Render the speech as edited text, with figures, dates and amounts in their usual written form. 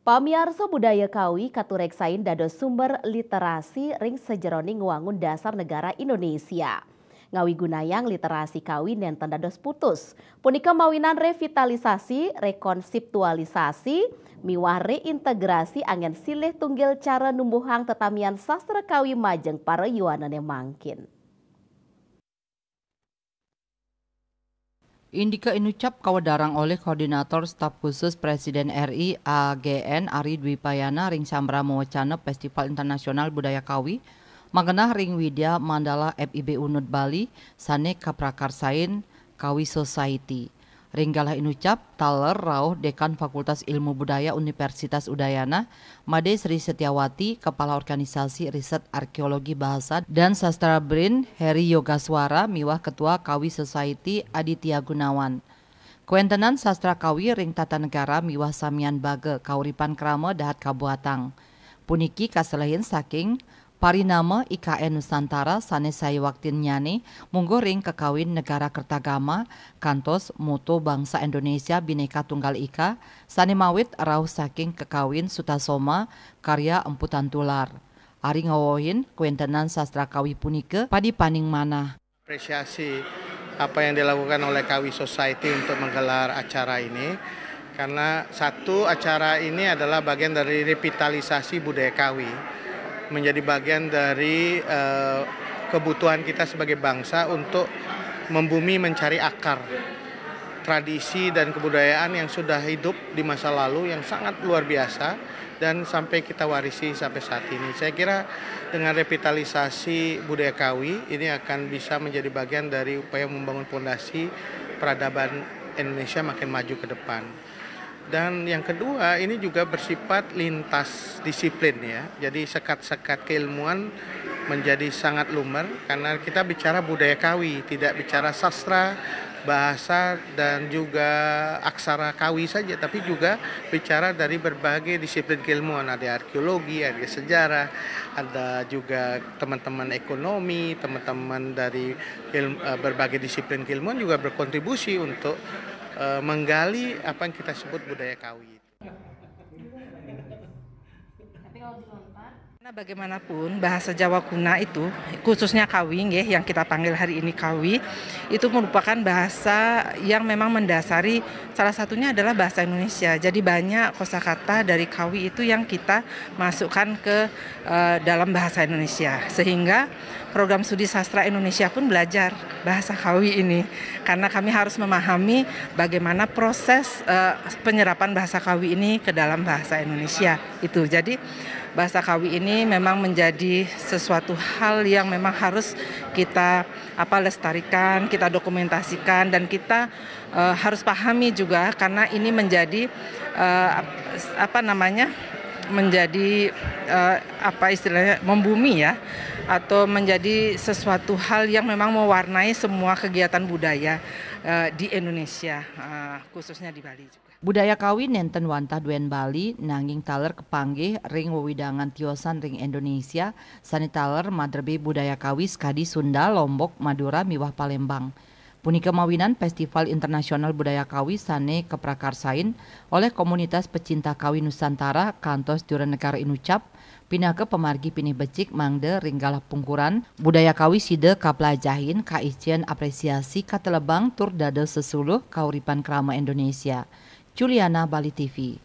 Pamiarsa budaya Kawi katureksain dados sumber literasi ring sejeroning ngwangun dasar negara Indonesia. Ngawi gunayang literasi Kawi nenten dados putus. Punika mawinan revitalisasi, rekonseptualisasi, miwah reintegrasi angin silih tunggil cara numbuhang tetamian sastra Kawi majeng para yuanane mangkin. Indika inucap kawadarang oleh Koordinator Staf Khusus Presiden RI AGN Ari Dwi Payana ring sambra mewacana Festival Internasional Budaya Kawi mangenah ring Widya Mandala FIB Unut Bali sane kaprakarsain Kawi Society. Ringgalah inucap taler rauh Dekan Fakultas Ilmu Budaya Universitas Udayana Made Sri Setiawati, Kepala Organisasi Riset Arkeologi Bahasa dan Sastra BRIN Heri Yogaswara miwah Ketua Kawi Society Aditya Gunawan. Kuentenan Sastra Kawi ring tata negara miwah samian bage kauripan krama dahat kabuatang. Puniki kaselahin saking parinama IKN Nusantara sanes waktin nyane munggo ring kekawin negara Kertagama kantos mutu bangsa Indonesia Bhinneka Tunggal Ika sane mawit rauh saking kekawin Sutasoma karya emputan tular. Ari ngawohin kuentenan sastra Kawi punike padi paning manah. Apresiasi apa yang dilakukan oleh Kawi Society untuk menggelar acara ini karena satu acara ini adalah bagian dari revitalisasi budaya Kawi. Menjadi bagian dari kebutuhan kita sebagai bangsa untuk membumi mencari akar tradisi dan kebudayaan yang sudah hidup di masa lalu yang sangat luar biasa dan sampai kita warisi sampai saat ini. Saya kira dengan revitalisasi budaya Kawi ini akan bisa menjadi bagian dari upaya membangun fondasi peradaban Indonesia makin maju ke depan. Dan yang kedua ini juga bersifat lintas disiplin ya. Jadi sekat-sekat keilmuan menjadi sangat lumer karena kita bicara budaya Kawi, tidak bicara sastra, bahasa dan juga aksara Kawi saja, tapi juga bicara dari berbagai disiplin keilmuan. Ada arkeologi, ada sejarah, ada juga teman-teman ekonomi, teman-teman dari berbagai disiplin keilmuan juga berkontribusi untuk menggali apa yang kita sebut budaya Kawi. Nah, bagaimanapun bahasa Jawa kuna itu khususnya Kawi yang kita panggil hari ini Kawi itu merupakan bahasa yang memang mendasari salah satunya adalah bahasa Indonesia. Jadi banyak kosakata dari Kawi itu yang kita masukkan ke dalam bahasa Indonesia sehingga program studi sastra Indonesia pun belajar bahasa Kawi ini karena kami harus memahami bagaimana proses penyerapan bahasa Kawi ini ke dalam bahasa Indonesia itu. Jadi bahasa Kawi ini memang menjadi sesuatu hal yang memang harus kita lestarikan, kita dokumentasikan dan kita harus pahami juga karena ini menjadi menjadi istilahnya membumi ya atau menjadi sesuatu hal yang memang mewarnai semua kegiatan budaya di Indonesia khususnya di Bali juga. Budaya Kawi nenten wantah duen Bali nanging taler kepanggih ring wewidangan tiosan ring Indonesia sani taler madrebe budaya Kawi skadi Sunda, Lombok, Madura miwah Palembang. Punika mawinan Festival Internasional Budaya Kawi sane keprakarsain oleh komunitas pecinta Kawi Nusantara kantos Duren Negara Inucap pinake pemargi pinih becik mangde ringgalah pungkuran budaya Kawi side kaplajahin kaician apresiasi katelebang tur dade sesuluh kauripan krama Indonesia. Juliana, Bali TV.